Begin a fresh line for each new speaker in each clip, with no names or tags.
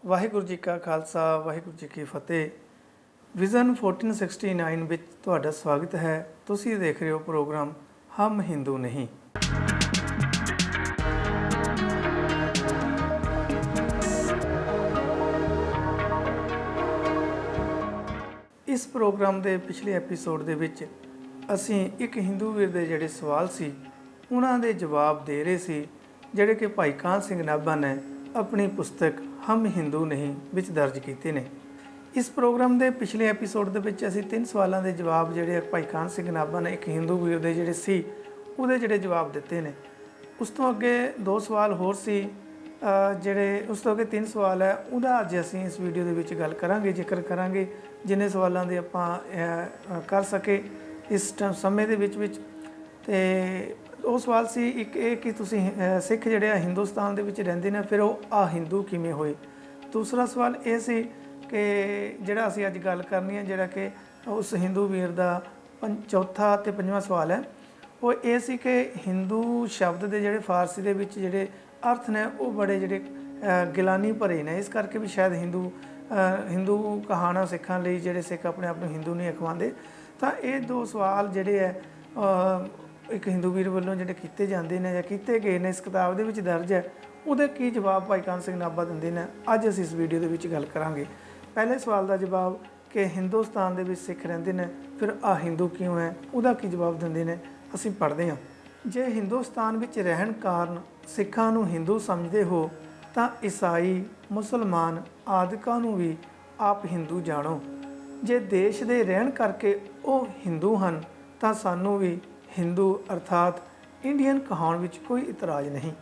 ਵਾਹਿਗੁਰੂ ਜੀ ਕਾ ਖਾਲਸਾ ਵਾਹਿਗੁਰੂ ਜੀ ਕੀ ਫਤਿਹ। ਵਿਜ਼ਨ 1469 ਵਿੱਚ ਤੁਹਾਡਾ ਸਵਾਗਤ ਹੈ। ਤੁਸੀਂ ਦੇਖ ਰਹੇ ਹੋ ਪ੍ਰੋਗਰਾਮ ਹਮ ਹਿੰਦੂ ਨਹੀਂ। ਇਸ ਪ੍ਰੋਗਰਾਮ ਦੇ ਪਿਛਲੇ ਐਪੀਸੋਡ ਦੇ ਵਿੱਚ ਅਸੀਂ ਇੱਕ ਹਿੰਦੂ ਵੀਰ ਦੇ ਜਿਹੜੇ ਸਵਾਲ ਸੀ ਉਹਨਾਂ ਦੇ ਜਵਾਬ ਦੇ ਰਹੇ ਸੀ, ਜਿਹੜੇ ਕਿ ਭਾਈ ਕਾਹਨ ਸਿੰਘ ਨਾਭਾ ਨੇ ਆਪਣੀ ਪੁਸਤਕ ਹਮ ਹਿੰਦੂ ਨਹੀਂ ਵਿੱਚ ਦਰਜ ਕੀਤੇ ਨੇ। ਇਸ ਪ੍ਰੋਗਰਾਮ ਦੇ ਪਿਛਲੇ ਐਪੀਸੋਡ ਦੇ ਵਿੱਚ ਅਸੀਂ 3 ਸਵਾਲਾਂ ਦੇ ਜਵਾਬ ਜਿਹੜੇ ਭਾਈ ਕਾਹਨ ਸਿੰਘ ਨਾਭਾ ਨੇ ਇੱਕ ਹਿੰਦੂ ਵੀਰ ਦੇ ਜਿਹੜੇ ਸੀ ਉਹਦੇ ਜਿਹੜੇ ਜਵਾਬ ਦਿੱਤੇ ਨੇ। ਉਸ ਤੋਂ ਅੱਗੇ 2 ਸਵਾਲ ਹੋਰ ਸੀ, ਜਿਹੜੇ ਉਸ ਤੋਂ ਅੱਗੇ 3 ਸਵਾਲ ਹੈ, ਉਹਦਾ ਅੱਜ ਅਸੀਂ ਇਸ ਵੀਡੀਓ ਦੇ ਵਿੱਚ ਗੱਲ ਕਰਾਂਗੇ, ਜ਼ਿਕਰ ਕਰਾਂਗੇ ਜਿੰਨੇ ਸਵਾਲਾਂ ਦੇ ਆਪਾਂ ਕਰ ਸਕੇ ਇਸ ਸਮੇਂ ਦੇ ਵਿੱਚ। ਤੇ ਉਹ ਸਵਾਲ ਸੀ ਇੱਕ ਇਹ ਕਿ ਤੁਸੀਂ ਸਿੱਖ ਜਿਹੜੇ ਆ ਹਿੰਦੁਸਤਾਨ ਦੇ ਵਿੱਚ ਰਹਿੰਦੇ ਨੇ, ਫਿਰ ਉਹ ਆ ਹਿੰਦੂ ਕਿਵੇਂ ਹੋਏ। ਦੂਸਰਾ ਸਵਾਲ ਇਹ ਸੀ ਕਿ ਜਿਹੜਾ ਅਸੀਂ ਅੱਜ ਗੱਲ ਕਰਨੀ ਹੈ, ਜਿਹੜਾ ਕਿ ਉਸ ਹਿੰਦੂ ਵੀਰ ਦਾ ਚੌਥਾ ਅਤੇ 5ਵਾਂ ਸਵਾਲ ਹੈ, ਉਹ ਇਹ ਸੀ ਕਿ ਹਿੰਦੂ ਸ਼ਬਦ ਦੇ ਜਿਹੜੇ ਫਾਰਸੀ ਦੇ ਵਿੱਚ ਜਿਹੜੇ ਅਰਥ ਨੇ ਉਹ ਬੜੇ ਜਿਹੜੇ ਗਿਲਾਨੀ ਭਰੇ ਨੇ, ਇਸ ਕਰਕੇ ਵੀ ਸ਼ਾਇਦ ਹਿੰਦੂ ਕਹਾਣਾ ਸਿੱਖਾਂ ਲਈ ਜਿਹੜੇ ਸਿੱਖ ਆਪਣੇ ਆਪ ਨੂੰ ਹਿੰਦੂ ਨਹੀਂ ਅਖਵਾਉਂਦੇ। ਤਾਂ ਇਹ 2 ਸਵਾਲ ਜਿਹੜੇ ਹੈ ਇੱਕ ਹਿੰਦੂ ਵੀਰ ਵੱਲੋਂ ਜਿਹੜੇ ਕੀਤੇ ਜਾਂਦੇ ਨੇ ਜਾਂ ਕੀਤੇ ਗਏ ਨੇ, ਇਸ ਕਿਤਾਬ ਦੇ ਵਿੱਚ ਦਰਜ ਹੈ, ਉਹਦੇ ਕੀ ਜਵਾਬ ਭਾਈ ਕਾਹਨ ਸਿੰਘ ਨਾਭਾ ਦਿੰਦੇ ਨੇ, ਅੱਜ ਅਸੀਂ ਇਸ ਵੀਡੀਓ ਦੇ ਵਿੱਚ ਗੱਲ ਕਰਾਂਗੇ। ਪਹਿਲੇ ਸਵਾਲ ਦਾ ਜਵਾਬ ਕਿ ਹਿੰਦੁਸਤਾਨ ਦੇ ਵਿੱਚ ਸਿੱਖ ਰਹਿੰਦੇ ਨੇ, ਫਿਰ ਆ ਹਿੰਦੂ ਕਿਉਂ ਹੈ, ਉਹਦਾ ਕੀ ਜਵਾਬ ਦਿੰਦੇ ਨੇ, ਅਸੀਂ ਪੜ੍ਹਦੇ ਹਾਂ। ਜੇ ਹਿੰਦੁਸਤਾਨ ਵਿੱਚ ਰਹਿਣ ਕਾਰਨ ਸਿੱਖਾਂ ਨੂੰ ਹਿੰਦੂ ਸਮਝਦੇ ਹੋ ਤਾਂ ਈਸਾਈ, ਮੁਸਲਮਾਨ ਆਦਿਕਾਂ ਨੂੰ ਵੀ ਆਪ ਹਿੰਦੂ ਜਾਣੋ। ਜੇ ਦੇਸ਼ ਦੇ ਰਹਿਣ ਕਰਕੇ ਉਹ ਹਿੰਦੂ ਹਨ ਤਾਂ ਸਾਨੂੰ ਵੀ ਹਿੰਦੂ ਅਰਥਾਤ ਇੰਡੀਅਨ ਕਹਾਉਣ ਵਿੱਚ ਕੋਈ ਇਤਰਾਜ਼ ਨਹੀਂ।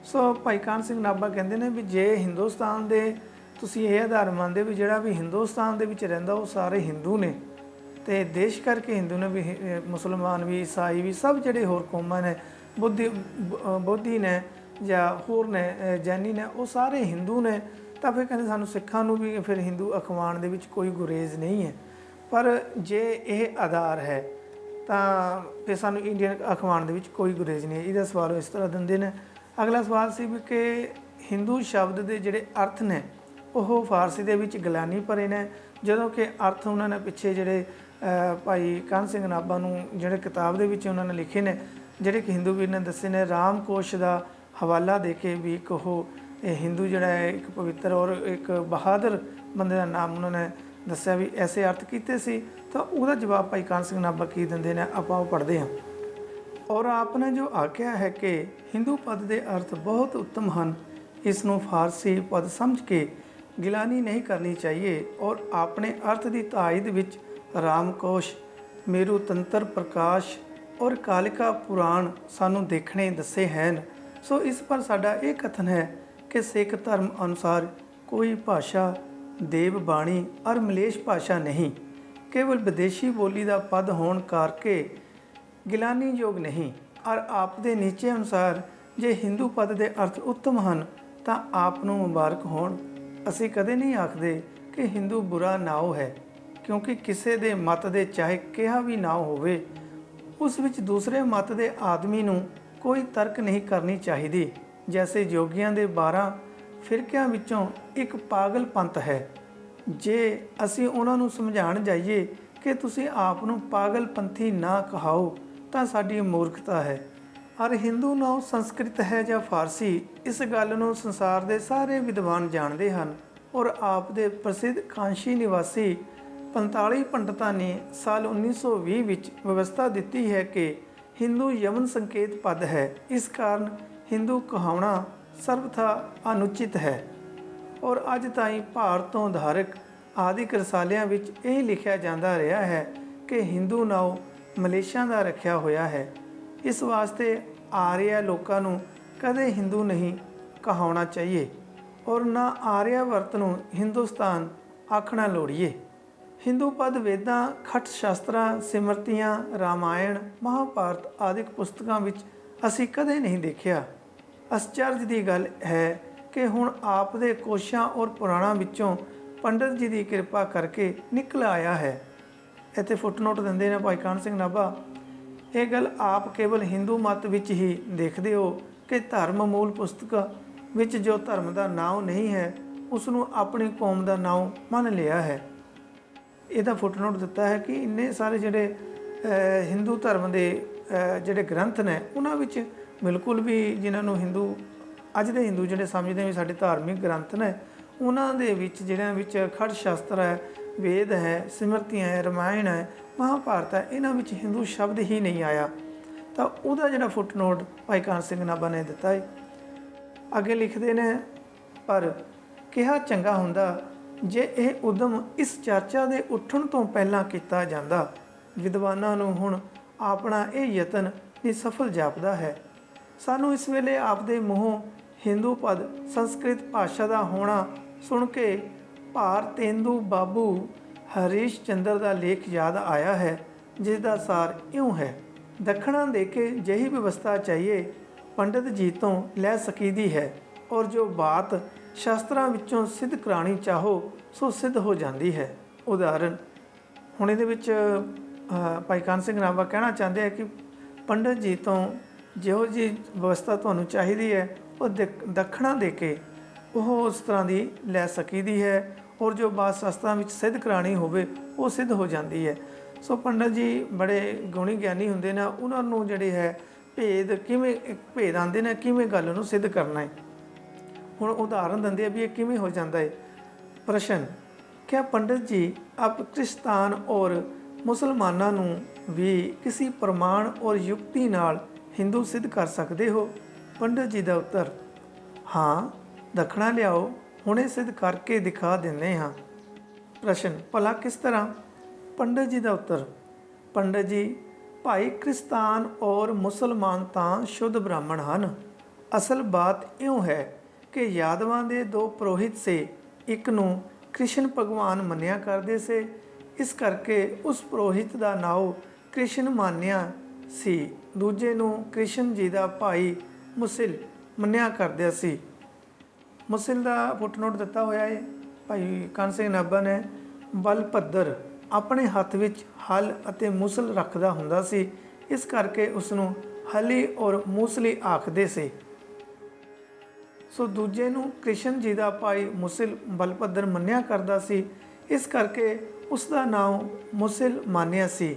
ਸੋ ਭਾਈ ਕਾਹਨ ਸਿੰਘ ਨਾਭਾ ਕਹਿੰਦੇ ਨੇ ਵੀ ਜੇ ਹਿੰਦੁਸਤਾਨ ਦੇ ਤੁਸੀਂ ਇਹ ਆਧਾਰ ਮੰਨਦੇ ਵੀ ਜਿਹੜਾ ਵੀ ਹਿੰਦੁਸਤਾਨ ਦੇ ਵਿੱਚ ਰਹਿੰਦਾ ਉਹ ਸਾਰੇ ਹਿੰਦੂ ਨੇ, ਅਤੇ ਦੇਸ਼ ਕਰਕੇ ਹਿੰਦੂ ਨੇ ਵੀ, ਮੁਸਲਮਾਨ ਵੀ, ਈਸਾਈ ਵੀ, ਸਭ ਜਿਹੜੇ ਹੋਰ ਕੌਮਾਂ ਨੇ, ਬੋਧੀ ਨੇ ਜਾਂ ਹੋਰ ਨੇ, ਜੈਨੀ ਨੇ, ਉਹ ਸਾਰੇ ਹਿੰਦੂ ਨੇ। ਤਾਂ ਫਿਰ ਕਹਿੰਦੇ ਸਾਨੂੰ ਸਿੱਖਾਂ ਨੂੰ ਵੀ ਫਿਰ ਹਿੰਦੂ ਅਖਵਾਉਣ ਦੇ ਵਿੱਚ ਕੋਈ ਗੁਰੇਜ਼ ਨਹੀਂ ਹੈ। ਪਰ ਜੇ ਇਹ ਆਧਾਰ ਹੈ ਤਾਂ ਫਿਰ ਸਾਨੂੰ ਇੰਡੀਅਨ ਅਖਵਾਉਣ ਦੇ ਵਿੱਚ ਕੋਈ ਗੁਰੇਜ਼ ਨਹੀਂ ਹੈ। ਇਹਦਾ ਸਵਾਲ ਇਸ ਤਰ੍ਹਾਂ ਦਿੰਦੇ ਨੇ। ਅਗਲਾ ਸਵਾਲ ਸੀ ਵੀ ਕਿ ਹਿੰਦੂ ਸ਼ਬਦ ਦੇ ਜਿਹੜੇ ਅਰਥ ਨੇ ਉਹ ਫਾਰਸੀ ਦੇ ਵਿੱਚ ਗਿਲਾਨੀ ਭਰੇ ਨੇ, ਜਦੋਂ ਕਿ ਅਰਥ ਉਹਨਾਂ ਨੇ ਪਿੱਛੇ ਜਿਹੜੇ ਭਾਈ ਕਾਹਨ ਸਿੰਘ ਨਾਭਾ ਨੂੰ ਜਿਹੜੇ ਕਿਤਾਬ ਦੇ ਵਿੱਚ ਉਹਨਾਂ ਨੇ ਲਿਖੇ ਨੇ, ਜਿਹੜੇ ਕਿ ਹਿੰਦੂ ਵੀਰ ਨੇ ਦੱਸੇ ਨੇ, ਰਾਮਕੋਸ਼ ਦਾ ਹਵਾਲਾ ਦੇ ਕੇ ਵੀ ਇੱਕ ਉਹ ਹਿੰਦੂ ਜਿਹੜਾ ਹੈ ਇੱਕ ਪਵਿੱਤਰ ਔਰ ਇੱਕ ਬਹਾਦਰ ਬੰਦੇ ਦਾ ਨਾਮ ਉਹਨਾਂ ਨੇ ਦੱਸਿਆ ਵੀ ਐਸੇ ਅਰਥ ਕੀਤੇ ਸੀ। ਤਾਂ ਉਹਦਾ ਜਵਾਬ ਭਾਈ ਕਾਹਨ ਸਿੰਘ ਨਾਭਾ ਕੀ ਦਿੰਦੇ ਨੇ, ਆਪਾਂ ਉਹ ਪੜ੍ਹਦੇ ਹਾਂ। ਔਰ ਆਪ ਨੇ ਜੋ ਆਖਿਆ ਹੈ ਕਿ ਹਿੰਦੂ ਪਦ ਦੇ ਅਰਥ ਬਹੁਤ ਉੱਤਮ ਹਨ, ਇਸ ਨੂੰ ਫਾਰਸੀ ਪਦ ਸਮਝ ਕੇ ਗਿਲਾਨੀ ਨਹੀਂ ਕਰਨੀ ਚਾਹੀਏ। ਔਰ ਆਪਣੇ ਅਰਥ ਦੀ ਤਾਇਦ ਵਿੱਚ ਰਾਮਕੋਸ਼, ਮੇਰੂ ਤੰਤਰ ਪ੍ਰਕਾਸ਼ ਔਰ ਕਾਲਿਕਾ ਪੁਰਾਣ ਸਾਨੂੰ ਦੇਖਣੇ ਦੱਸੇ ਹਨ। ਸੋ ਇਸ ਪਰ ਸਾਡਾ ਇਹ ਕਥਨ ਹੈ ਕਿ ਸਿੱਖ ਧਰਮ ਅਨੁਸਾਰ ਕੋਈ ਭਾਸ਼ਾ ਦੇਵ ਬਾਣੀ ਔਰ ਮਲੇਸ਼ ਭਾਸ਼ਾ ਨਹੀਂ, ਕੇਵਲ ਵਿਦੇਸ਼ੀ ਬੋਲੀ ਦਾ ਪਦ ਹੋਣ ਕਰਕੇ ਗਿਲਾਨੀਯੋਗ ਨਹੀਂ। ਔਰ ਆਪ ਦੇ ਨੀਚੇ ਅਨੁਸਾਰ ਜੇ ਹਿੰਦੂ ਪਦ ਦੇ ਅਰਥ ਉੱਤਮ ਹਨ ਤਾਂ ਆਪ ਨੂੰ ਮੁਬਾਰਕ ਹੋਣ। ਅਸੀਂ ਕਦੇ ਨਹੀਂ ਆਖਦੇ ਕਿ ਹਿੰਦੂ ਬੁਰਾ ਨਾਉ ਹੈ, ਕਿਉਂਕਿ ਕਿਸੇ ਦੇ ਮਤ ਦੇ ਚਾਹੇ ਕਿਹਾ ਵੀ ਨਾ ਹੋਵੇ, ਉਸ ਵਿੱਚ ਦੂਸਰੇ ਮਤ ਦੇ ਆਦਮੀ ਨੂੰ ਕੋਈ ਤਰਕ ਨਹੀਂ ਕਰਨੀ ਚਾਹੀਦੀ। ਜੈਸੇ ਯੋਗੀਆਂ ਦੇ 12 ਫਿਰਕਿਆਂ ਵਿੱਚੋਂ ਇੱਕ ਪਾਗਲ ਪੰਥ ਹੈ, ਜੇ ਅਸੀਂ ਉਹਨਾਂ ਨੂੰ ਸਮਝਾਉਣ ਜਾਈਏ ਕਿ ਤੁਸੀਂ ਆਪ ਨੂੰ ਪਾਗਲ ਪੰਥੀ ਨਾ ਕਹਾਓ ਤਾਂ ਸਾਡੀ ਮੂਰਖਤਾ ਹੈ। ਔਰ ਹਿੰਦੂ ਨਾਮ ਸੰਸਕ੍ਰਿਤ ਹੈ ਜਾਂ ਫਾਰਸੀ, ਇਸ ਗੱਲ ਨੂੰ ਸੰਸਾਰ ਦੇ ਸਾਰੇ ਵਿਦਵਾਨ ਜਾਣਦੇ ਹਨ। ਔਰ ਆਪ ਦੇ ਪ੍ਰਸਿੱਧ ਕਾਂਸ਼ੀ ਨਿਵਾਸੀ 45 ਪੰਡਤਾਂ ਨੇ ਸਾਲ 1920 ਵਿੱਚ ਵਿਵਸਥਾ ਦਿੱਤੀ ਹੈ ਕਿ ਹਿੰਦੂ ਯਮਨ ਸੰਕੇਤ ਪਦ ਹੈ, ਇਸ ਕਾਰਨ ਹਿੰਦੂ ਕਹਾਉਣਾ ਸਰਵਥਾ ਅਨੁਚਿਤ ਹੈ। ਔਰ ਅੱਜ ਤਾਈਂ ਭਾਰਤ ਤੋਂ ਉਧਾਰਕ ਆਦਿਕ ਰਸਾਲਿਆਂ ਵਿੱਚ ਇਹ ਲਿਖਿਆ ਜਾਂਦਾ ਰਿਹਾ ਹੈ ਕਿ ਹਿੰਦੂ ਨਾਉ ਮਲੇਸ਼ੀਆ ਦਾ ਰੱਖਿਆ ਹੋਇਆ ਹੈ। ਇਸ ਵਾਸਤੇ ਆਰੀਆ ਲੋਕਾਂ ਨੂੰ ਕਦੇ ਹਿੰਦੂ ਨਹੀਂ ਕਹਾਉਣਾ ਚਾਹੀਏ ਔਰ ਨਾ ਆਰਿਆਵਰਤ ਨੂੰ ਹਿੰਦੁਸਤਾਨ ਆਖਣਾ ਲੋੜੀਏ। ਹਿੰਦੂ ਪਦ ਵੇਦਾਂ, ਖਟ ਸ਼ਾਸਤਰਾਂ, ਸਿਮਰਤੀਆਂ, ਰਾਮਾਇਣ, ਮਹਾਭਾਰਤ ਆਦਿਕ ਪੁਸਤਕਾਂ ਵਿੱਚ ਅਸੀਂ ਕਦੇ ਨਹੀਂ ਦੇਖਿਆ। ਅਚਰਜ ਦੀ ਗੱਲ ਹੈ ਕਿ ਹੁਣ ਆਪ ਦੇ ਕੋਸ਼ਾਂ ਔਰ ਪੁਰਾਣਾਂ ਵਿੱਚੋਂ ਪੰਡਤ ਜੀ ਦੀ ਕਿਰਪਾ ਕਰਕੇ ਨਿਕਲ ਆਇਆ ਹੈ। ਇੱਥੇ ਫੁੱਟਨੋਟ ਦਿੰਦੇ ਨੇ ਭਾਈ ਕਾਹਨ ਸਿੰਘ ਨਾਭਾ, ਇਹ ਗੱਲ ਆਪ ਕੇਵਲ ਹਿੰਦੂ ਮਤ ਵਿੱਚ ਹੀ ਦੇਖਦੇ ਹੋ ਕਿ ਧਰਮ ਮੂਲ ਪੁਸਤਕ ਵਿੱਚ ਜੋ ਧਰਮ ਦਾ ਨਾਮ ਨਹੀਂ ਹੈ ਉਸ ਨੂੰ ਆਪਣੀ ਕੌਮ ਦਾ ਨਾਮ ਮੰਨ ਲਿਆ ਹੈ। ਇਹਦਾ ਫੁੱਟਨੋਟ ਦਿੱਤਾ ਹੈ ਕਿ ਇੰਨੇ ਸਾਰੇ ਜਿਹੜੇ ਹਿੰਦੂ ਧਰਮ ਦੇ ਜਿਹੜੇ ਗ੍ਰੰਥ ਨੇ ਉਹਨਾਂ ਵਿੱਚ ਬਿਲਕੁਲ ਵੀ ਜਿਨ੍ਹਾਂ ਨੂੰ ਹਿੰਦੂ ਅੱਜ ਦੇ ਹਿੰਦੂ ਜਿਹੜੇ ਸਮਝਦੇ ਵੀ ਸਾਡੇ ਧਾਰਮਿਕ ਗ੍ਰੰਥ ਨੇ, ਉਹਨਾਂ ਦੇ ਵਿੱਚ ਜਿਹੜਿਆਂ ਵਿੱਚ ਖੜ ਸ਼ਾਸਤਰ ਹੈ, ਵੇਦ ਹੈ, ਸਿਮਰਤੀਆਂ ਹੈ, ਰਮਾਇਣ ਹੈ, ਮਹਾਭਾਰਤ ਹੈ, ਇਹਨਾਂ ਵਿੱਚ ਹਿੰਦੂ ਸ਼ਬਦ ਹੀ ਨਹੀਂ ਆਇਆ। ਤਾਂ ਉਹਦਾ ਜਿਹੜਾ ਫੁੱਟਨੋਟ ਭਾਈ ਕਾਹਨ ਸਿੰਘ ਨਾਭਾ ਨੇ ਦਿੱਤਾ ਹੈ। ਅੱਗੇ ਲਿਖਦੇ ਨੇ, ਪਰ ਕਿਹਾ ਚੰਗਾ ਹੁੰਦਾ ਜੇ ਇਹ ਉਦਮ ਇਸ ਚਰਚਾ ਦੇ ਉੱਠਣ ਤੋਂ ਪਹਿਲਾਂ ਕੀਤਾ ਜਾਂਦਾ। ਵਿਦਵਾਨਾਂ ਨੂੰ ਹੁਣ ਆਪਣਾ ਇਹ ਯਤਨ ਨਿਸਫਲ ਜਾਪਦਾ ਹੈ। ਸਾਨੂੰ ਇਸ ਵੇਲੇ ਆਪਦੇ ਮੂੰਹੋਂ ਹਿੰਦੂ ਪਦ ਸੰਸਕ੍ਰਿਤ ਭਾਸ਼ਾ ਦਾ ਹੋਣਾ ਸੁਣ ਕੇ ਭਾਰਤੇਂਦੂ ਬਾਬੂ ਹਰੀਸ਼ ਚੰਦਰ ਦਾ ਲੇਖ ਯਾਦ ਆਇਆ ਹੈ, ਜਿਸ ਦਾ ਸਾਰ ਇਉਂ ਹੈ। ਦੱਖਣਾ ਦੇ ਕੇ ਜਿਹੀ ਵਿਵਸਥਾ ਚਾਹੀਏ ਪੰਡਿਤ ਜੀ ਤੋਂ ਲੈ ਸਕੀਦੀ ਹੈ, ਔਰ ਜੋ ਬਾਤ ਸ਼ਾਸਤਰਾਂ ਵਿੱਚੋਂ ਸਿੱਧ ਕਰਾਣੀ ਚਾਹੋ ਸੋ ਸਿੱਧ ਹੋ ਜਾਂਦੀ ਹੈ। ਉਦਾਹਰਨ, ਹੁਣ ਇਹਦੇ ਵਿੱਚ ਭਾਈ ਕਾਹਨ ਸਿੰਘ ਨਾਭਾ ਕਹਿਣਾ ਚਾਹੁੰਦੇ ਹੈ ਕਿ ਪੰਡਿਤ ਜੀ ਤੋਂ ਜਿਹੋ ਜਿਹੀ ਵਿਵਸਥਾ ਤੁਹਾਨੂੰ ਚਾਹੀਦੀ ਹੈ ਉਹ ਦੱਖਣਾ ਦੇ ਕੇ ਉਹ ਉਸ ਤਰ੍ਹਾਂ ਦੀ ਲੈ ਸਕੀਦੀ ਹੈ, ਔਰ ਜੋ ਬਾਤ ਸ਼ਾਸਤਰਾਂ ਵਿੱਚ ਸਿੱਧ ਕਰਾਣੀ ਹੋਵੇ ਉਹ ਸਿੱਧ ਹੋ ਜਾਂਦੀ ਹੈ। ਸੋ ਪੰਡਿਤ ਜੀ ਬੜੇ ਗੁਣੀ ਗਿਆਨੀ ਹੁੰਦੇ ਨੇ, ਉਹਨਾਂ ਨੂੰ ਜਿਹੜੇ ਹੈ ਭੇਦ ਆਉਂਦੇ ਨੇ ਕਿਵੇਂ ਗੱਲ ਨੂੰ ਸਿੱਧ ਕਰਨਾ ਹੈ। ਹੁਣ ਉਦਾਹਰਨ ਦਿੰਦੇ ਆ ਵੀ ਇਹ ਕਿਵੇਂ ਹੋ ਜਾਂਦਾ ਹੈ। ਪ੍ਰਸ਼ਨ, क्या पंडित जी आप क्रिस्तान और मुसलमानों ਨੂੰ भी किसी प्रमाण और युक्ति नाल हिंदू सिद्ध कर सकते हो? पंडित जी का उत्तर, हाँ दखना लियाओ, हुणे सिद्ध करके दिखा देने हाँ। प्रश्न, भला किस तरह? पंडित जी का उत्तर, पंडित जी भाई क्रिस्तान और मुसलमान तां शुद्ध ब्राह्मण ਹਨ। असल बात इउं है कि यादवां ਦੇ ਦੋ ਪੁਰੋਹਿਤ ਸੇ, ਇੱਕ ਨੂੰ ਕ੍ਰਿਸ਼ਨ ਭਗਵਾਨ ਮੰਨਿਆ ਕਰਦੇ ਸੇ, ਇਸ ਕਰਕੇ ਉਸ ਪੁਰੋਹਿਤ ਦਾ ਨਾਮ ਕ੍ਰਿਸ਼ਨ ਮਾਨਿਆ ਸੀ। ਦੂਜੇ ਨੂੰ ਕ੍ਰਿਸ਼ਨ ਜੀ ਦਾ ਭਾਈ ਮੁਸਿਲ ਮੰਨਿਆ ਕਰਦਾ ਸੀ। ਮੁਸਿਲ ਦਾ ਫੁੱਟਨੋਟ ਦਿੱਤਾ ਹੋਇਆ ਹੈ ਭਾਈ ਕਾਹਨ ਸਿੰਘ ਨਾਭਾ ਨੇ। ਬਲਭੱਦਰ ਆਪਣੇ ਹੱਥ ਵਿੱਚ ਹਲ ਅਤੇ ਮੁਸਲ ਰੱਖਦਾ ਹੁੰਦਾ ਸੀ, ਇਸ ਕਰਕੇ ਉਸ ਨੂੰ ਹਲੀ ਔਰ ਮੂਸਲੀ ਆਖਦੇ ਸੀ। ਸੋ ਦੂਜੇ ਨੂੰ ਕ੍ਰਿਸ਼ਨ ਜੀ ਦਾ ਭਾਈ ਮੁਸਿਲ ਬਲਭੱਦਰ ਮੰਨਿਆ ਕਰਦਾ ਸੀ, ਇਸ ਕਰਕੇ ਉਸ ਦਾ ਨਾਮ ਮੁਸਿਲ ਮਾਨਿਆ ਸੀ।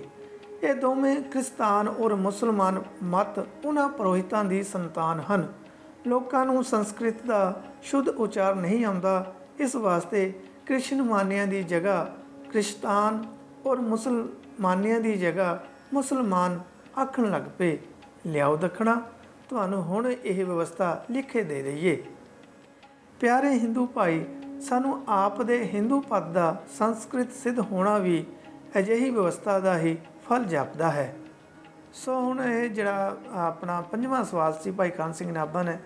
ਇਹ ਦੋਵੇਂ ਕ੍ਰਿਸਤਾਨ ਔਰ ਮੁਸਲਮਾਨ ਮਤ ਉਹਨਾਂ ਪੁਰੋਹਿਤਾਂ ਦੀ ਸੰਤਾਨ ਹਨ। ਲੋਕਾਂ ਨੂੰ ਸੰਸਕ੍ਰਿਤ ਦਾ ਸ਼ੁੱਧ ਉਚਾਰ ਨਹੀਂ ਆਉਂਦਾ, ਇਸ ਵਾਸਤੇ ਕ੍ਰਿਸ਼ਨ ਮਾਨਿਆਂ ਦੀ ਜਗ੍ਹਾ ਕ੍ਰਿਸਤਾਨ ਔਰ ਮੁਸਲਮਾਨੀਆਂ ਦੀ ਜਗ੍ਹਾ ਮੁਸਲਮਾਨ ਆਖਣ ਲੱਗ ਪਏ। ਲਿਆਓ ਦੱਖਣਾ, ਤੁਹਾਨੂੰ ਹੁਣ ਇਹ ਵਿਵਸਥਾ ਲਿਖੇ ਦੇ ਦਈਏ। ਪਿਆਰੇ ਹਿੰਦੂ ਭਾਈ, ਸਾਨੂੰ ਆਪ ਦੇ ਹਿੰਦੂ ਪਦ ਦਾ ਸੰਸਕ੍ਰਿਤ ਸਿੱਧ ਹੋਣਾ ਵੀ ਅਜਿਹੀ ਵਿਵਸਥਾ ਦਾ ਹੀ ਫਲ ਜਾਪਦਾ ਹੈ। ਸੋ ਹੁਣ ਇਹ ਜਿਹੜਾ ਆਪਣਾ ਪੰਜਵਾਂ ਸਵਾਲ ਸੀ ਭਾਈ ਕਾਹਨ ਸਿੰਘ ਨਾਭਾ ਨੇ,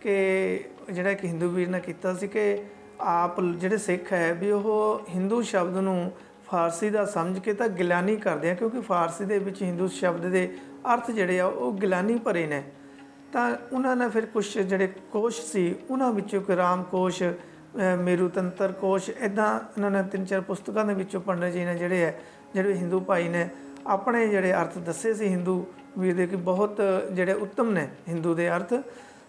ਕਿ ਜਿਹੜਾ ਇੱਕ ਹਿੰਦੂ ਵੀਰ ਨੇ ਕੀਤਾ ਸੀ ਕਿ ਆਪ ਜਿਹੜੇ ਸਿੱਖ ਹੈ ਵੀ ਉਹ ਹਿੰਦੂ ਸ਼ਬਦ ਨੂੰ ਫਾਰਸੀ ਦਾ ਸਮਝ ਕੇ ਤਾਂ ਗਿਲਾਨੀ ਕਰਦੇ ਆ, ਕਿਉਂਕਿ ਫਾਰਸੀ ਦੇ ਵਿੱਚ ਹਿੰਦੂ ਸ਼ਬਦ ਦੇ ਅਰਥ ਜਿਹੜੇ ਆ ਉਹ ਗਿਲਾਨੀ ਭਰੇ ਨੇ। ਤਾਂ ਉਹਨਾਂ ਨੇ ਫਿਰ ਕੁਛ ਜਿਹੜੇ ਕੋਸ਼ ਸੀ ਉਹਨਾਂ ਵਿੱਚੋਂ ਇੱਕ ਰਾਮ ਕੋਸ਼, ਮੇਰੂ ਤੰਤਰ ਕੋਸ਼, ਇੱਦਾਂ ਇਹਨਾਂ ਨੇ 3-4 ਪੁਸਤਕਾਂ ਦੇ ਵਿੱਚੋਂ ਪੰਡਿਤ ਜੀ ਨੇ ਜਿਹੜੇ ਹਿੰਦੂ ਭਾਈ ਨੇ ਆਪਣੇ ਜਿਹੜੇ ਅਰਥ ਦੱਸੇ ਸੀ ਹਿੰਦੂ ਵੀਰ ਦੇ, ਕਿ ਬਹੁਤ ਜਿਹੜੇ ਉੱਤਮ ਨੇ ਹਿੰਦੂ ਦੇ ਅਰਥ।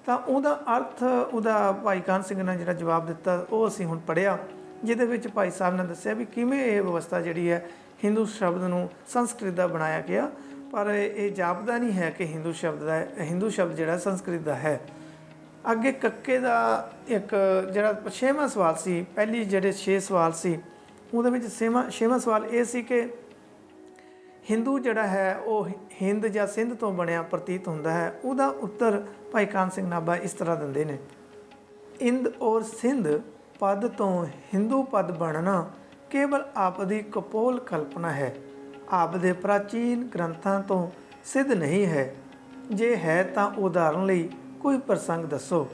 ਤਾਂ ਉਹਦਾ ਅਰਥ ਉਹਦਾ ਭਾਈ ਕਾਹਨ ਸਿੰਘ ਨੇ ਜਿਹੜਾ ਜਵਾਬ ਦਿੱਤਾ ਉਹ ਅਸੀਂ ਹੁਣ ਪੜ੍ਹਿਆ, ਜਿਹਦੇ ਵਿੱਚ ਭਾਈ ਸਾਹਿਬ ਨੇ ਦੱਸਿਆ ਵੀ ਕਿਵੇਂ ਇਹ ਵਿਵਸਥਾ ਜਿਹੜੀ ਹੈ ਹਿੰਦੂ ਸ਼ਬਦ ਨੂੰ ਸੰਸਕ੍ਰਿਤ ਦਾ ਬਣਾਇਆ ਗਿਆ। ਪਰ ਇਹ ਜਾਪਦਾ ਨਹੀਂ ਹੈ ਕਿ ਹਿੰਦੂ ਸ਼ਬਦ ਜਿਹੜਾ ਸੰਸਕ੍ਰਿਤ ਦਾ ਹੈ। ਅੱਗੇ ਕੱਕੇ ਦਾ ਇੱਕ ਜਿਹੜਾ 6ਵਾਂ ਸਵਾਲ ਸੀ, ਪਹਿਲੀ ਜਿਹੜੇ 6 ਸਵਾਲ ਸੀ ਉਹਦੇ ਵਿੱਚ 6ਵਾਂ ਸਵਾਲ ਇਹ ਸੀ ਕਿ ਹਿੰਦੂ ਜਿਹੜਾ ਹੈ ਉਹ ਹਿੰਦ ਜਾਂ ਸਿੰਧ ਤੋਂ ਬਣਿਆ ਪ੍ਰਤੀਤ ਹੁੰਦਾ ਹੈ। ਉਹਦਾ ਉੱਤਰ ਭਾਈ ਕਾਹਨ ਸਿੰਘ ਨਾਭਾ ਇਸ ਤਰ੍ਹਾਂ ਦਿੰਦੇ ਨੇ, ਇੰਦ ਔਰ ਸਿੰਧ ਪਦ ਤੋਂ ਹਿੰਦੂ ਪਦ ਬਣਨਾ ਕੇਵਲ ਆਪ ਦੀ ਕਪੋਲ ਕਲਪਨਾ ਹੈ, ਆਪ ਦੇ ਪ੍ਰਾਚੀਨ ਗ੍ਰੰਥਾਂ ਤੋਂ ਸਿੱਧ ਨਹੀਂ ਹੈ। ਜੇ ਹੈ ਤਾਂ ਉਦਾਹਰਨ ਲਈ ਕੋਈ ਪ੍ਰਸੰਗ ਦੱਸੋ।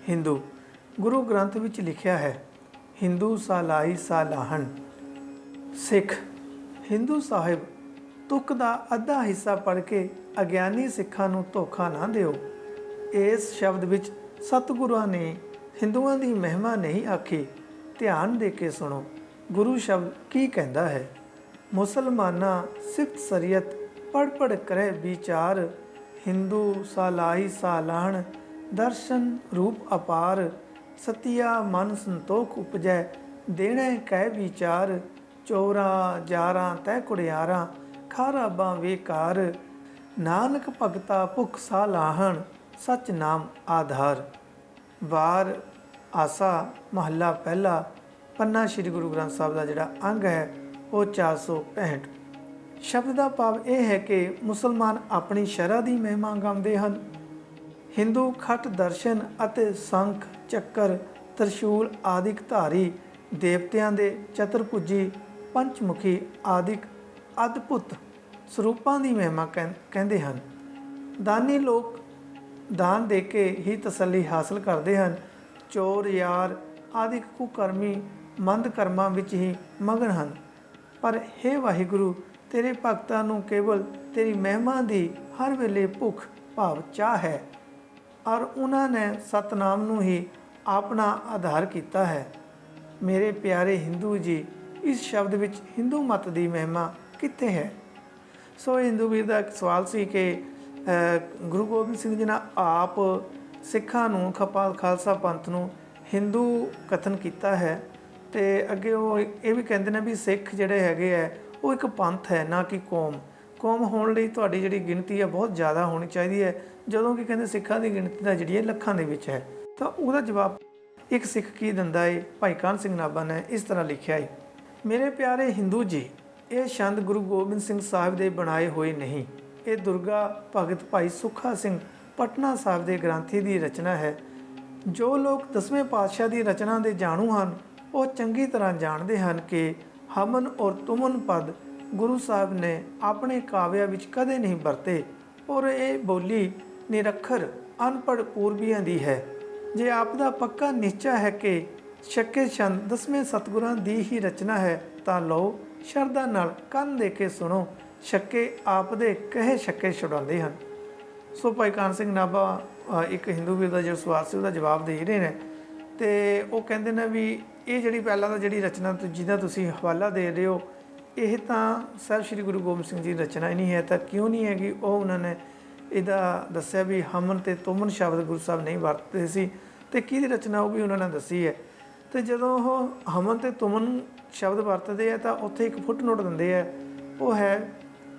ਹਿੰਦੂ ਗੁਰੂ ਗ੍ਰੰਥ ਵਿੱਚ ਲਿਖਿਆ ਹੈ, ਹਿੰਦੂ ਸਾਲਾਈ ਸਾਲਾਹਣ। ਸਿੱਖ ਹਿੰਦੂ ਸਾਹਿਬ ਤੁਕ ਦਾ ਅੱਧਾ ਹਿੱਸਾ ਪੜ੍ਹ ਕੇ ਅਗਿਆਨੀ ਸਿੱਖਾਂ ਨੂੰ ਧੋਖਾ ਨਾ ਦਿਓ। ਇਸ ਸ਼ਬਦ ਵਿੱਚ ਸਤਿਗੁਰਾਂ ਨੇ ਹਿੰਦੂਆਂ ਦੀ ਮਹਿਮਾ ਨਹੀਂ ਆਖੀ, ਧਿਆਨ ਦੇ ਕੇ ਸੁਣੋ ਗੁਰੂ ਸ਼ਬਦ ਕੀ ਕਹਿੰਦਾ ਹੈ। ਮੁਸਲਮਾਨਾ ਸਿਫਤ ਸਰੀਅਤ ਪੜ੍ਹ ਪੜ੍ਹ ਕਰੇ ਵਿਚਾਰ, ਹਿੰਦੂ ਸਾਲਾਈ ਸਾਲਾਹਣ ਦਰਸ਼ਨ ਰੂਪ ਅਪਾਰ, ਸਤਿਆ ਮਨ ਸੰਤੋਖ ਉਪਜੈ, ਦੇਣੇ ਕਹਿ ਵਿਚਾਰ, ਚੋਰਾਂ ਜਾਰਾਂ ਤੈ ਕੁੜਿਆਰਾਂ, ਖਾਰਾਬਾਂ ਵੇਕਾਰ, ਨਾਨਕ ਭਗਤਾ ਭੁਖ ਸਾ ਲਾਹਣ, ਸਚ ਨਾਮ ਆਧਾਰ। ਵਾਰ ਆਸਾ ਮਹੱਲਾ ਪਹਿਲਾ, ਪੰਨਾ ਸ੍ਰੀ ਗੁਰੂ ਗ੍ਰੰਥ ਸਾਹਿਬ ਦਾ ਜਿਹੜਾ ਅੰਗ ਹੈ ਉਹ 465। ਸ਼ਬਦ ਦਾ ਭਾਵ ਇਹ ਹੈ ਕਿ ਮੁਸਲਮਾਨ ਆਪਣੀ ਸ਼ਰ੍ਹਾ ਦੀ ਮਹਿਮਾ ਗਾਉਂਦੇ ਹਨ। ਹਿੰਦੂ ਖਟ ਦਰਸ਼ਨ ਅਤੇ ਸੰਖ ਚੱਕਰ ਤ੍ਰਿਸ਼ੂਲ ਆਦਿਕ ਧਾਰੀ ਦੇਵਤਿਆਂ ਦੇ ਚਤੁਰਭੁਜੀ ਪੰਚਮੁਖੀ ਆਦਿਕ ਅਦਭੁਤ ਸਰੂਪਾਂ ਦੀ ਮਹਿਮਾ ਕਹਿੰਦੇ ਹਨ। ਦਾਨੀ ਲੋਕ ਦਾਨ ਦੇ ਕੇ ਹੀ ਤਸੱਲੀ ਹਾਸਲ ਕਰਦੇ ਹਨ। ਚੋਰ ਯਾਰ ਆਦਿਕ ਕੁਕਰਮੀ ਮੰਦ ਕਰਮਾਂ ਵਿੱਚ ਹੀ ਮਗਨ ਹਨ। ਪਰ ਹੇ ਵਾਹਿਗੁਰੂ, ਤੇਰੇ ਭਗਤਾਂ ਨੂੰ ਕੇਵਲ ਤੇਰੀ ਮਹਿਮਾ ਦੀ ਹਰ ਵੇਲੇ ਭੁੱਖ ਭਾਵ ਚਾਹ ਹੈ ਔਰ ਉਹਨਾਂ ਨੇ ਸਤਨਾਮ ਨੂੰ ਹੀ ਆਪਣਾ ਆਧਾਰ ਕੀਤਾ ਹੈ। ਮੇਰੇ ਪਿਆਰੇ ਹਿੰਦੂ ਜੀ, ਇਸ ਸ਼ਬਦ ਵਿੱਚ ਹਿੰਦੂ ਮਤ ਦੀ ਮਹਿਮਾ ਕਿੱਥੇ ਹੈ? ਸੋ ਹਿੰਦੂ ਵੀਰ ਦਾ ਇੱਕ ਸਵਾਲ ਸੀ ਕਿ ਗੁਰੂ ਗੋਬਿੰਦ ਸਿੰਘ ਜੀ ਨੇ ਆਪ ਸਿੱਖਾਂ ਨੂੰ ਖਾਲਸਾ ਪੰਥ ਨੂੰ ਹਿੰਦੂ ਕਥਨ ਕੀਤਾ ਹੈ ਅਤੇ ਅੱਗੇ ਉਹ ਇਹ ਵੀ ਕਹਿੰਦੇ ਨੇ ਵੀ ਸਿੱਖ ਜਿਹੜੇ ਹੈਗੇ ਹੈ ਉਹ ਇੱਕ ਪੰਥ ਹੈ, ਨਾ ਕਿ ਕੌਮ ਹੋਣ ਲਈ ਤੁਹਾਡੀ ਜਿਹੜੀ ਗਿਣਤੀ ਹੈ ਬਹੁਤ ਜ਼ਿਆਦਾ ਹੋਣੀ ਚਾਹੀਦੀ ਹੈ, ਜਦੋਂ ਕਿ ਕਹਿੰਦੇ ਸਿੱਖਾਂ ਦੀ ਗਿਣਤੀ ਦਾ ਜਿਹੜੀ ਹੈ ਲੱਖਾਂ ਦੇ ਵਿੱਚ ਹੈ। ਤਾਂ ਉਹਦਾ ਜਵਾਬ ਇੱਕ ਸਿੱਖ ਕੀ ਦਿੰਦਾ ਹੈ? ਭਾਈ ਕਾਹਨ ਸਿੰਘ ਨਾਭਾ ਨੇ ਇਸ ਤਰ੍ਹਾਂ ਲਿਖਿਆ ਹੈ, ਮੇਰੇ ਪਿਆਰੇ ਹਿੰਦੂ ਜੀ, ਇਹ ਛੰਦ ਗੁਰੂ ਗੋਬਿੰਦ ਸਿੰਘ ਸਾਹਿਬ ਦੇ ਬਣਾਏ ਹੋਏ ਨਹੀਂ। ਇਹ ਦੁਰਗਾ ਭਗਤ ਭਾਈ ਸੁੱਖਾ ਸਿੰਘ ਪਟਨਾ ਸਾਹਿਬ ਦੇ ਗ੍ਰੰਥੀ ਦੀ ਰਚਨਾ ਹੈ। ਜੋ ਲੋਕ 10ਵੇਂ ਪਾਤਸ਼ਾਹ ਦੀ ਰਚਨਾ ਦੇ ਜਾਣੂ ਹਨ ਉਹ ਚੰਗੀ ਤਰ੍ਹਾਂ ਜਾਣਦੇ ਹਨ ਕਿ ਹਮਨ ਔਰ ਤੁਮਨ ਪਦ ਗੁਰੂ ਸਾਹਿਬ ਨੇ ਆਪਣੇ ਕਾਵਿਆਂ ਵਿੱਚ ਕਦੇ ਨਹੀਂ ਵਰਤੇ ਔਰ ਇਹ ਬੋਲੀ ਨਿਰੱਖਰ ਅਨਪੜ੍ਹ ਪੂਰਬੀਆਂ ਦੀ ਹੈ। ਜੇ ਆਪ ਦਾ ਪੱਕਾ ਨਿਸ਼ਚਾ ਹੈ ਕਿ ਛੱਕੇ ਛੰਦ 10ਵੇਂ ਸਤਿਗੁਰਾਂ ਦੀ ਹੀ ਰਚਨਾ ਹੈ ਤਾਂ ਲਓ ਸ਼ਰਧਾ ਨਾਲ ਕੰਨ ਦੇ ਕੇ ਸੁਣੋ, ਛੱਕੇ ਆਪ ਦੇ ਕਹੇ ਛੱਕੇ ਛੁਡਾਉਂਦੇ ਹਨ। ਸੋ ਭਾਈ ਕਾਹਨ ਸਿੰਘ ਨਾਭਾ ਇੱਕ ਹਿੰਦੂ ਵੀਰ ਦਾ ਜਿਹੜਾ ਸਵਾਲ ਸੀ ਉਹਦਾ ਜਵਾਬ ਦੇ ਰਹੇ ਨੇ ਅਤੇ ਉਹ ਕਹਿੰਦੇ ਨੇ ਵੀ ਇਹ ਜਿਹੜੀ ਪਹਿਲਾਂ ਦਾ ਜਿਹੜੀ ਰਚਨਾ ਜਿਹਦਾ ਤੁਸੀਂ ਹਵਾਲਾ ਦੇ ਰਹੇ ਹੋ ਇਹ ਤਾਂ ਸਾਹਿਬ ਸ਼੍ਰੀ ਗੁਰੂ ਗੋਬਿੰਦ ਸਿੰਘ ਜੀ ਦੀ ਰਚਨਾ ਹੀ ਨਹੀਂ ਹੈ। ਤਾਂ ਕਿਉਂ ਨਹੀਂ ਹੈਗੀ? ਉਹ ਉਹਨਾਂ ਨੇ ਇਹਦਾ ਦੱਸਿਆ ਵੀ ਹਮਨ ਅਤੇ ਤੁਮਨ ਸ਼ਬਦ ਗੁਰੂ ਸਾਹਿਬ ਨਹੀਂ ਵਰਤਦੇ ਸੀ ਅਤੇ ਕਿਹਦੀ ਰਚਨਾ ਉਹ ਵੀ ਉਹਨਾਂ ਨੇ ਦੱਸੀ ਹੈ। ਅਤੇ ਜਦੋਂ ਉਹ ਹਮਨ ਅਤੇ ਤੁਮਨ ਸ਼ਬਦ ਵਰਤਦੇ ਆ ਤਾਂ ਉੱਥੇ ਇੱਕ ਫੁੱਟਨੋਟ ਦਿੰਦੇ ਆ, ਉਹ ਹੈ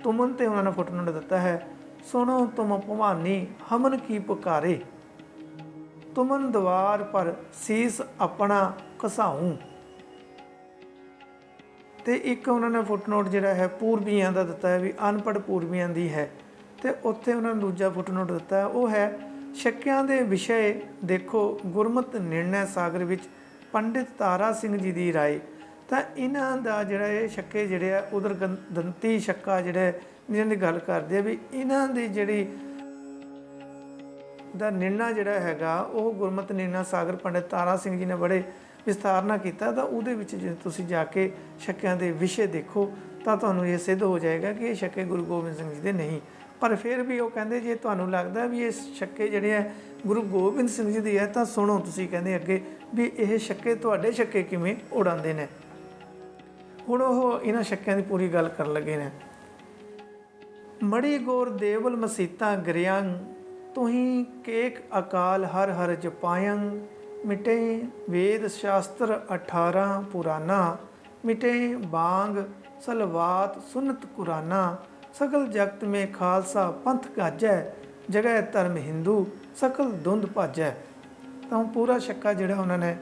ਤੁਮਨ 'ਤੇ ਉਹਨਾਂ ਨੇ ਫੁੱਟਨੋਟ ਦਿੱਤਾ ਹੈ, ਸੁਣੋ ਤੁਮ ਭਵਾਨੀ ਹਮਨ ਕੀ ਪੁਕਾਰੇ, ਤੁਮਨ ਦਵਾਰ ਪਰ ਸੀਸ ਆਪਣਾ ਘਸਾਊਂ। ਅਤੇ ਇੱਕ ਉਹਨਾਂ ਨੇ ਫੁੱਟਨੋਟ ਜਿਹੜਾ ਹੈ ਪੂਰਬੀਆਂ ਦਾ ਦਿੱਤਾ ਹੈ ਵੀ ਅਨਪੜ੍ਹ ਪੂਰਬੀਆਂ ਦੀ ਹੈ। ਅਤੇ ਉੱਥੇ ਉਹਨਾਂ ਨੇ ਦੂਜਾ ਫੁੱਟਨੋਟ ਦਿੱਤਾ ਹੈ, ਉਹ ਹੈ ਛੱਕਿਆਂ ਦੇ ਵਿਸ਼ੇ ਦੇਖੋ ਗੁਰਮਤਿ ਨਿਰਣੈ ਸਾਗਰ ਵਿੱਚ ਪੰਡਿਤ ਤਾਰਾ ਸਿੰਘ ਜੀ ਦੀ ਰਾਏ। ਤਾਂ ਇਹਨਾਂ ਦਾ ਜਿਹੜਾ ਇਹ ਛੱਕੇ ਜਿਹੜੇ ਆ ਉਧਰ ਦੰਤੀ ਛੱਕਾ ਜਿਹੜਾ ਜਿਹਨਾਂ ਦੀ ਗੱਲ ਕਰਦੇ ਆ ਵੀ ਇਹਨਾਂ ਦੀ ਜਿਹੜੀ ਦਾ ਨਿਰਣਾ ਜਿਹੜਾ ਹੈਗਾ ਉਹ ਗੁਰਮਤਿ ਨਿਰਣਾ ਸਾਗਰ ਪੰਡਿਤ ਤਾਰਾ ਸਿੰਘ ਜੀ ਨੇ ਬੜੇ ਵਿਸਥਾਰ ਨਾਲ ਕੀਤਾ। ਤਾਂ ਉਹਦੇ ਵਿੱਚ ਜੇ ਤੁਸੀਂ ਜਾ ਕੇ ਛੱਕਿਆਂ ਦੇ ਵਿਸ਼ੇ ਦੇਖੋ ਤਾਂ ਤੁਹਾਨੂੰ ਇਹ ਸਿੱਧ ਹੋ ਜਾਏਗਾ ਕਿ ਇਹ ਛੱਕੇ ਗੁਰੂ ਗੋਬਿੰਦ ਸਿੰਘ ਜੀ ਦੇ ਨਹੀਂ। ਪਰ ਫਿਰ ਵੀ ਉਹ ਕਹਿੰਦੇ ਜੇ ਤੁਹਾਨੂੰ ਲੱਗਦਾ ਵੀ ਇਹ ਛੱਕੇ ਜਿਹੜੇ ਹੈ ਗੁਰੂ ਗੋਬਿੰਦ ਸਿੰਘ ਜੀ ਦੀ ਹੈ ਤਾਂ ਸੁਣੋ, ਤੁਸੀਂ ਕਹਿੰਦੇ ਅੱਗੇ ਵੀ ਇਹ ਛੱਕੇ ਤੁਹਾਡੇ ਛੱਕੇ ਕਿਵੇਂ ਉਡਾਉਂਦੇ ਨੇ। ਹੁਣ ਉਹ ਇਹਨਾਂ ਛੱਕਿਆਂ ਦੀ ਪੂਰੀ ਗੱਲ ਕਰਨ ਲੱਗੇ ਨੇ। ਮੜੀ ਗੌਰ ਦੇਵਲ ਮਸੀਤਾਂ ਗਰਿਆੰ, ਤੁਹੀਂ ਕੇਕ ਅਕਾਲ ਹਰ ਹਰ ਜਪਾਇੰ, ਮਿਟੇ ਵੇਦ ਸ਼ਾਸਤਰ 18 ਪੁਰਾਨਾ, ਮਿਟੇ ਬਾਂਗ ਸਲਵਾਤ ਸੁਨਤ ਕੁਰਾਨਾ, ਸਕਲ ਜਗਤ ਮੇ ਖਾਲਸਾ ਪੰਥ ਗਾਜੈ, ਜਗੈ ਧਰਮ ਹਿੰਦੂ ਸਕਲ ਧੁੰਦ ਭਾਜੈ। ਤਾਂ ਪੂਰਾ ਛੱਕਾ ਜਿਹੜਾ ਉਹਨਾਂ ਨੇ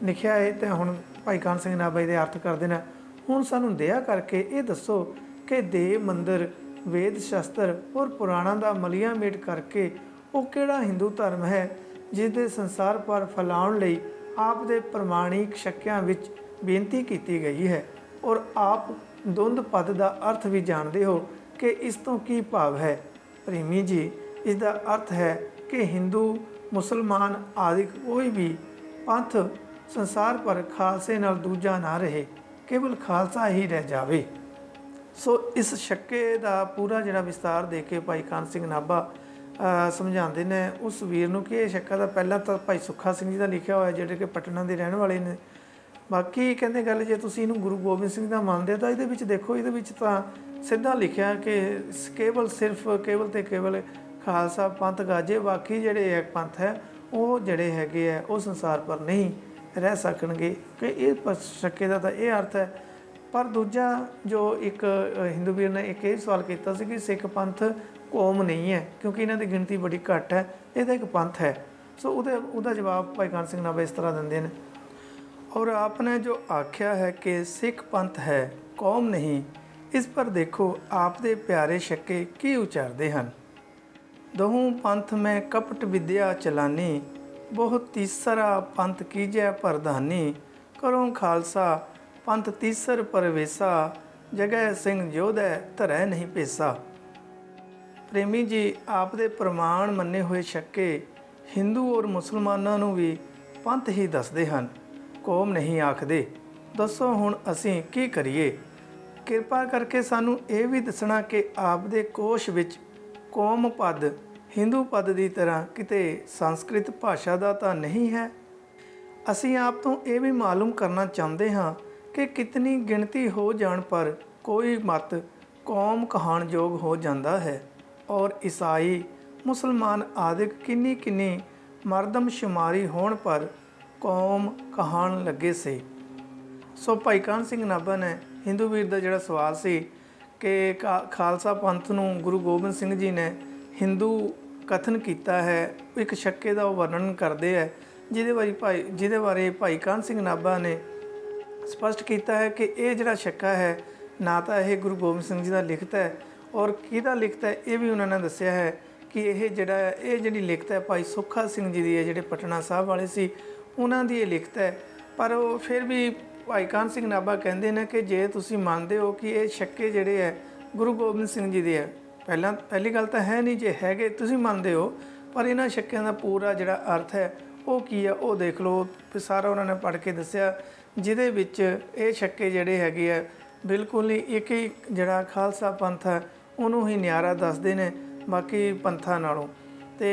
ਲਿਖਿਆ ਹੈ ਅਤੇ ਹੁਣ ਭਾਈ ਕਾਹਨ ਸਿੰਘ ਨਾਭਾ ਦੇ ਅਰਥ ਕਰਦੇ ਨੇ। ਹੁਣ ਸਾਨੂੰ ਦਇਆ ਕਰਕੇ ਇਹ ਦੱਸੋ ਕਿ ਦੇਵ ਮੰਦਰ ਵੇਦ ਸ਼ਾਸਤਰ ਔਰ ਪੁਰਾਣਾਂ ਦਾ ਮਲੀਆ ਮੇਟ ਕਰਕੇ ਉਹ ਕਿਹੜਾ ਹਿੰਦੂ ਧਰਮ ਹੈ ਜਿਸ ਦੇ ਸੰਸਾਰ ਪਰ ਫੈਲਾਉਣ ਲਈ ਆਪ ਦੇ ਪ੍ਰਮਾਣਿਕ ਛੱਕਿਆਂ ਵਿੱਚ ਬੇਨਤੀ ਕੀਤੀ ਗਈ ਹੈ ਔਰ ਆਪ ਧੁੰਦ ਪਦ ਦਾ ਅਰਥ ਵੀ ਜਾਣਦੇ ਹੋ ਕਿ ਇਸ ਤੋਂ ਕੀ ਭਾਵ ਹੈ। ਪ੍ਰੇਮੀ ਜੀ, ਇਸ ਦਾ ਅਰਥ ਹੈ ਕਿ ਹਿੰਦੂ ਮੁਸਲਮਾਨ ਆਦਿਕ ਕੋਈ ਵੀ ਪੰਥ ਸੰਸਾਰ ਪਰ ਖਾਲਸੇ ਨਾਲ ਦੂਜਾ ਨਾ ਰਹੇ, ਕੇਵਲ ਖਾਲਸਾ ਹੀ ਰਹਿ ਜਾਵੇ। ਸੋ ਇਸ ਛੱਕੇ ਦਾ ਪੂਰਾ ਜਿਹੜਾ ਵਿਸਤਾਰ ਦੇ ਕੇ ਭਾਈ ਕਾਹਨ ਸਿੰਘ ਨਾਭਾ ਸਮਝਾਉਂਦੇ ਨੇ ਉਸ ਵੀਰ ਨੂੰ ਕਿ ਇਹ ਛੱਕਾ ਤਾਂ ਪਹਿਲਾਂ ਤਾਂ ਭਾਈ ਸੁੱਖਾ ਸਿੰਘ ਜੀ ਦਾ ਲਿਖਿਆ ਹੋਇਆ ਜਿਹੜੇ ਕਿ ਪਟਨਾ ਦੇ ਰਹਿਣ ਵਾਲੇ ਨੇ। ਬਾਕੀ ਕਹਿੰਦੇ ਗੱਲ ਜੇ ਤੁਸੀਂ ਇਹਨੂੰ ਗੁਰੂ ਗੋਬਿੰਦ ਸਿੰਘ ਦਾ ਮੰਨਦੇ ਹੋ ਤਾਂ ਇਹਦੇ ਵਿੱਚ ਦੇਖੋ, ਇਹਦੇ ਵਿੱਚ ਤਾਂ ਸਿੱਧਾ ਲਿਖਿਆ ਕਿ ਕੇਵਲ ਤੇ ਕੇਵਲ ਖਾਲਸਾ ਪੰਥ ਗਾਜੇ, ਬਾਕੀ ਜਿਹੜੇ ਪੰਥ ਹੈ ਉਹ ਜਿਹੜੇ ਹੈਗੇ ਆ ਉਹ ਸੰਸਾਰ ਪਰ ਨਹੀਂ ਰਹਿ ਸਕਣਗੇ ਕਿ ਇਹ ਸ਼ੱਕੇ ਦਾ ਤਾਂ ਇਹ ਅਰਥ ਹੈ। ਪਰ ਦੂਜਾ ਜੋ ਇੱਕ ਹਿੰਦੂ ਵੀਰ ਨੇ ਇੱਕ ਇਹ ਸਵਾਲ ਕੀਤਾ ਸੀ ਕਿ ਸਿੱਖ ਪੰਥ ਕੌਮ ਨਹੀਂ ਹੈ ਕਿਉਂਕਿ ਇਹਨਾਂ ਦੀ ਗਿਣਤੀ ਬੜੀ ਘੱਟ ਹੈ, ਇਹ ਤਾਂ ਇੱਕ ਪੰਥ ਹੈ। ਸੋ ਉਹਦਾ ਜਵਾਬ ਭਾਈ ਕਾਨ ਸਿੰਘ ਨਾਭਾ ਇਸ ਤਰ੍ਹਾਂ ਦਿੰਦੇ ਨੇ, और आपने जो आख्या है कि सिख पंथ है कौम नहीं, इस पर देखो आपदे प्यारे शक्के की उचारते हैं। दहूँ पंथ में कपट विद्या चलानी, बहुत तीसरा पंथ कीजै प्रधानी। करो खालसा पंथ तीसर परवेसा, जगह सिंह जोधै धरै नहीं पेसा। प्रेमी जी आपदे प्रमाण मन्ने हुए शक्के हिंदू और मुसलमानों नूं भी पंथ ही दसदे हैं, कौम नहीं आखदे। दसो हुण असीं की करिए? किरपा करके सानू ये भी दसना कि आपदे कोश विच कौम पद हिंदू पद की तरह किते संस्कृत भाषा का तो नहीं है। असीं आप तो ये भी मालूम करना चाहते हाँ कि कितनी गिनती हो जाण पर कोई मत कौम कहाण योग हो जाता है, और ईसाई मुसलमान आदि किन्नी किन्नी मरदमशुमारी होण पर कौम कहाण लगे से। सो भाई कान सिंह नाभा ने हिंदू वीर का जोड़ा सवाल से कि खालसा पंथ नूं गुरु गोबिंद सिंह जी ने हिंदू कथन किया है, एक शक्के का वर्णन करते हैं जिहदे बारे भाई कान सिंह नाभा ने स्पष्ट किया है कि यह जोड़ा शक्का है ना तो यह गुरु गोबिंद सिंह जी का लिखत है और किहदा लिखत है ये भी उन्होंने दस्सिया है कि यह जिहड़ी लिखत है भाई सुखा सिंह जी की है, जिहड़े पटना साहब वाले सी उन्हों की ये लिखत है। पर वो फिर भी भाई कान सिंह नाभा कहते हैं कि जे तुसीं मानते हो कि ये शक्के जिहड़े है गुरु गोबिंद सिंह जी के है, पहली गल तो है नहीं, जे हैगे तुसीं मानते हो, पर इन्हां शक्कियां दा पूरा जिहड़ा अर्थ है वो की है वो देख लो। फिर सारा उन्होंने पढ़ के दस्सिया जिहदे विच ये शक्के जिहड़े हैगे है बिल्कुल ही एक ही जिहड़ा खालसा पंथ है उन्होंने ही न्यारा दसदे ने बाकी पंथां नालों। तो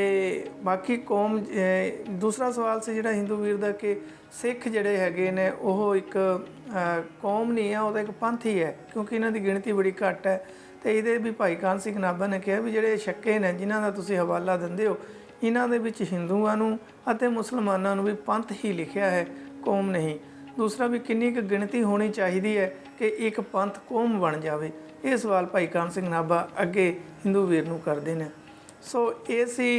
बाकी कौम दूसरा सवाल से जोड़ा हिंदू वीर का कि सिख जोड़े है ने वो एक कौम नहीं है, वो एक पंथ ही है क्योंकि इन्हों की गिणती बड़ी घट है। तो ये भी भाई कान सिंह नाभा ने कहा भी जोड़े शक्के ने जिन्हों का तुसीं हवाला दिंदे हो इन्हों के हिंदुओं और मुसलमानों भी पंथ ही लिखा है, कौम नहीं। दूसरा भी किन्नी क गिणती होनी चाहिए है कि एक पंथ कौम बन जाए, ये सवाल भाई कान सिंह नाभा अगे हिंदू वीर नूं करते हैं। सो ये सी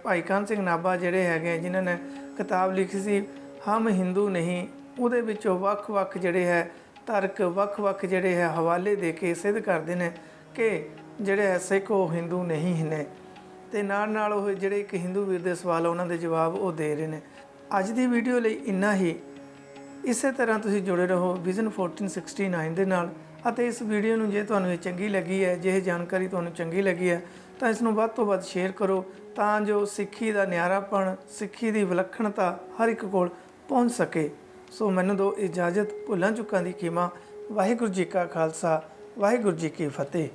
भाई कान सिंह नाभा जिहड़े है जिन्होंने किताब लिखी सी हम हिंदू नहीं, उहदे विचों वख-वख जिहड़े है तर्क वख-वख जिहड़े है हवाले दे के सिद्ध करते हैं कि जिहड़े है सिख वो हिंदू नहीं ने। ते नाल वो जिहड़े एक हिंदू वीर दे सवाल उन्हां दे जवाब वो दे रहे हैं। अज दी वीडियो लई इन्ना ही। इसे तरह तुसीं जुड़े रहो विजन 1469 दे नाल। ਅਤੇ इस वीडियो ਨੂੰ ਜੇ ਤੁਹਾਨੂੰ ਇਹ ਚੰਗੀ ਲੱਗੀ ਹੈ, ਜੇ ਜਾਣਕਾਰੀ ਤੁਹਾਨੂੰ ਚੰਗੀ ਲੱਗੀ ਹੈ ਤਾਂ ਇਸ ਨੂੰ ਵੱਧ ਤੋਂ ਵੱਧ ਸ਼ੇਅਰ ਕਰੋ ਤਾਂ ਜੋ ਸਿੱਖੀ ਦਾ ਨਿਆਰਾਪਣ, ਸਿੱਖੀ ਦੀ ਵਿਲੱਖਣਤਾ ਹਰ ਇੱਕ ਕੋਲ ਪਹੁੰਚ ਸਕੇ। ਸੋ ਮੈਨੂੰ ਦਿਓ ਇਜਾਜ਼ਤ, ਭੁੱਲਾਂ ਚੁੱਕਾਂ ਦੀ ਖਿਮਾ। ਵਾਹਿਗੁਰੂ ਜੀ ਕਾ ਖਾਲਸਾ, ਵਾਹਿਗੁਰੂ ਜੀ ਕੀ ਫਤਿਹ।